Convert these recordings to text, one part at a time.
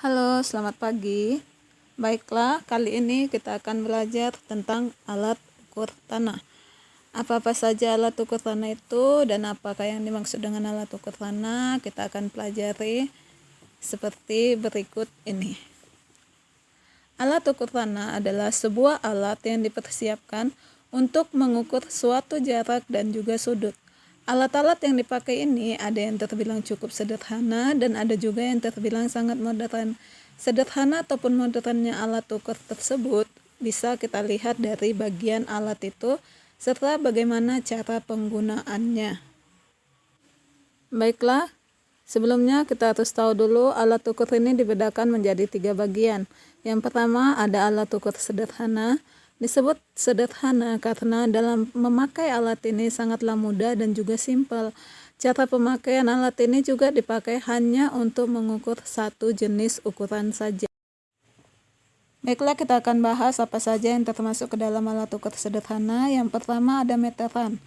Halo, selamat pagi. Baiklah, kali ini kita akan belajar tentang alat ukur tanah. Apa-apa saja alat ukur tanah itu dan apakah yang dimaksud dengan alat ukur tanah, kita akan pelajari seperti berikut ini. Alat ukur tanah adalah sebuah alat yang dipersiapkan untuk mengukur suatu jarak dan juga sudut. Alat-alat yang dipakai ini ada yang terbilang cukup sederhana dan ada juga yang terbilang sangat modern. Sederhana ataupun modernnya alat ukur tersebut bisa kita lihat dari bagian alat itu serta bagaimana cara penggunaannya. Baiklah, sebelumnya kita harus tahu dulu alat ukur ini dibedakan menjadi 3 bagian. Yang pertama ada alat ukur sederhana. Disebut sederhana karena dalam memakai alat ini sangatlah mudah dan juga simpel. Cara pemakaian alat ini juga dipakai hanya untuk mengukur satu jenis ukuran saja. Baiklah, kita akan bahas apa saja yang termasuk ke dalam alat ukur sederhana. Yang pertama ada meteran.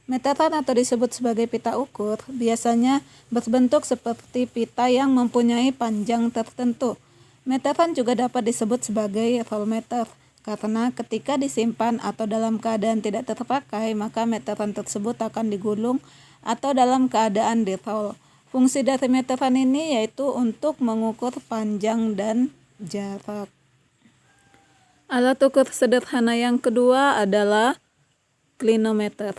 Meteran atau disebut sebagai pita ukur biasanya berbentuk seperti pita yang mempunyai panjang tertentu. Meteran juga dapat disebut sebagai voltmeter karena ketika disimpan atau dalam keadaan tidak terpakai, maka meteran tersebut akan digulung atau dalam keadaan dirol. Fungsi dari meteran ini yaitu untuk mengukur panjang dan jarak. Alat ukur sederhana yang kedua adalah klinometer.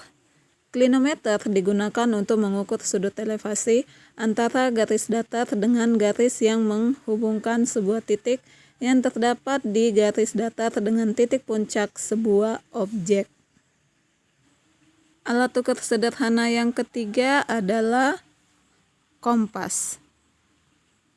Klinometer digunakan untuk mengukur sudut elevasi antara garis datar dengan garis yang menghubungkan sebuah titik yang terdapat di garis datar dengan titik puncak sebuah objek. Alat ukur sederhana yang ketiga adalah kompas.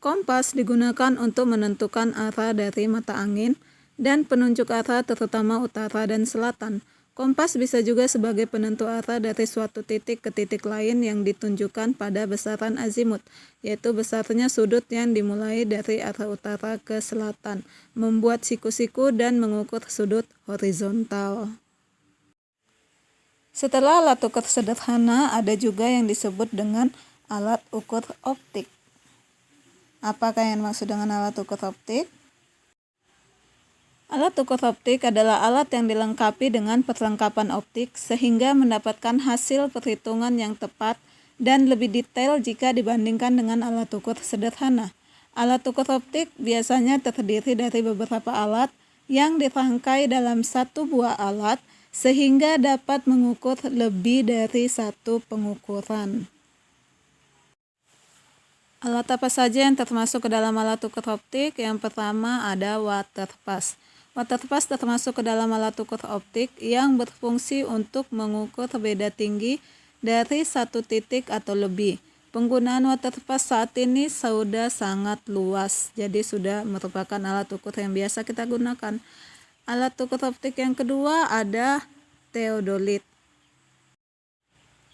Kompas digunakan untuk menentukan arah dari mata angin dan penunjuk arah terutama utara dan selatan. Kompas bisa juga sebagai penentu arah dari suatu titik ke titik lain yang ditunjukkan pada besaran azimut, yaitu besarnya sudut yang dimulai dari arah utara ke selatan, membuat siku-siku dan mengukur sudut horizontal. Setelah alat ukur sederhana, ada juga yang disebut dengan alat ukur optik. Apakah yang dimaksud dengan alat ukur optik? Alat ukur optik adalah alat yang dilengkapi dengan perlengkapan optik sehingga mendapatkan hasil perhitungan yang tepat dan lebih detail jika dibandingkan dengan alat ukur sederhana. Alat ukur optik biasanya terdiri dari beberapa alat yang dirangkai dalam satu buah alat sehingga dapat mengukur lebih dari satu pengukuran. Alat apa saja yang termasuk ke dalam alat ukur optik? Yang pertama ada waterpass. Waterpass termasuk ke dalam alat ukur optik yang berfungsi untuk mengukur beda tinggi dari satu titik atau lebih. Penggunaan waterpass saat ini sudah sangat luas, jadi sudah merupakan alat ukur yang biasa kita gunakan. Alat ukur optik yang kedua ada theodolit.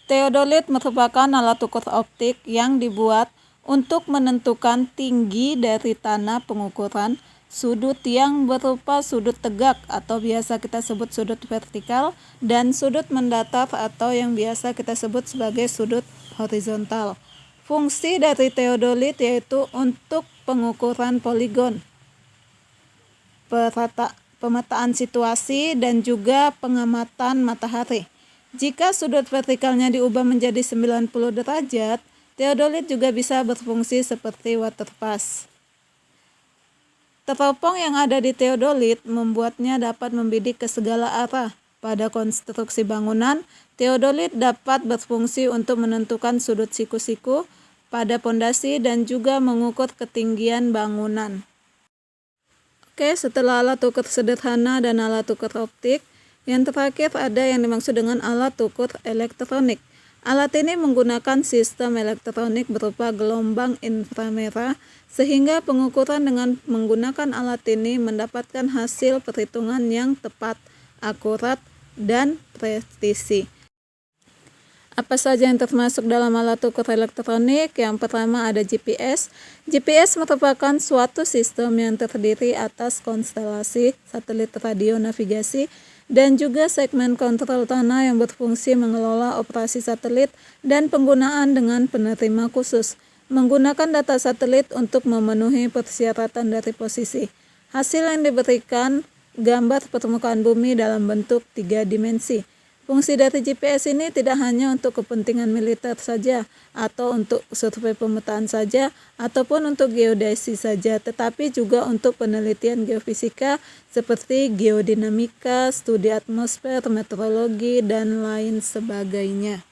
Theodolit merupakan alat ukur optik yang dibuat untuk menentukan tinggi dari tanah pengukuran, sudut yang berupa sudut tegak atau biasa kita sebut sudut vertikal dan sudut mendatar atau yang biasa kita sebut sebagai sudut horizontal. Fungsi dari theodolit yaitu untuk pengukuran poligon, pemetaan situasi dan juga pengamatan matahari. Jika sudut vertikalnya diubah menjadi 90 derajat, theodolit juga bisa berfungsi seperti waterpass. Teropong yang ada di theodolit membuatnya dapat membidik ke segala arah. Pada konstruksi bangunan, theodolit dapat berfungsi untuk menentukan sudut siku-siku pada pondasi dan juga mengukur ketinggian bangunan. Oke, setelah alat ukur sederhana dan alat ukur optik, yang terakhir ada yang dimaksud dengan alat ukur elektronik. Alat ini menggunakan sistem elektronik berupa gelombang inframerah sehingga pengukuran dengan menggunakan alat ini mendapatkan hasil perhitungan yang tepat, akurat, dan presisi. Apa saja yang termasuk dalam alat ukur elektronik? Yang pertama ada GPS. GPS merupakan suatu sistem yang terdiri atas konstelasi satelit radio navigasi dan juga segmen kontrol tanah yang berfungsi mengelola operasi satelit dan penggunaan dengan penerima khusus. menggunakan data satelit untuk memenuhi persyaratan dari posisi. Hasil yang diberikan gambar permukaan bumi dalam bentuk 3 dimensi. Fungsi dari GPS ini tidak hanya untuk kepentingan militer saja, atau untuk survei pemetaan saja, ataupun untuk geodesi saja, tetapi juga untuk penelitian geofisika seperti geodinamika, studi atmosfer, meteorologi, dan lain sebagainya.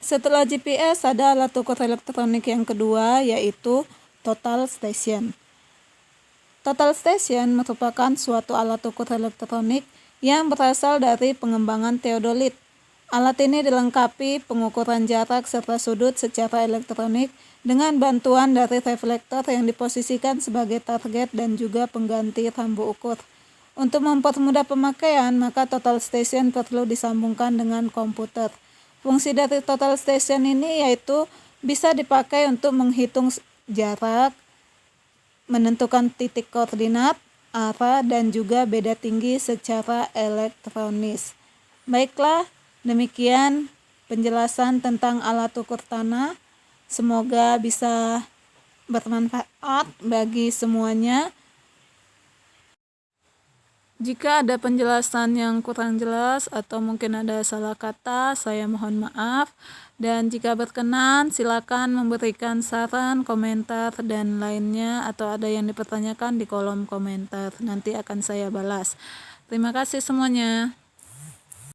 Setelah GPS, ada alat ukur elektronik yang kedua, yaitu total station. Total station merupakan suatu alat ukur elektronik yang berasal dari pengembangan teodolit. Alat ini dilengkapi pengukuran jarak serta sudut secara elektronik dengan bantuan dari reflektor yang diposisikan sebagai target dan juga pengganti rambu ukur. Untuk mempermudah pemakaian, maka total station perlu disambungkan dengan komputer. Fungsi dari total station ini yaitu bisa dipakai untuk menghitung jarak, menentukan titik koordinat, arah, dan juga beda tinggi secara elektronis. Baiklah, demikian penjelasan tentang alat ukur tanah. Semoga bisa bermanfaat bagi semuanya. Jika ada penjelasan yang kurang jelas atau mungkin ada salah kata, saya mohon maaf. Dan jika berkenan, silakan memberikan saran, komentar, dan lainnya, atau ada yang dipertanyakan di kolom komentar. Nanti akan saya balas. Terima kasih semuanya.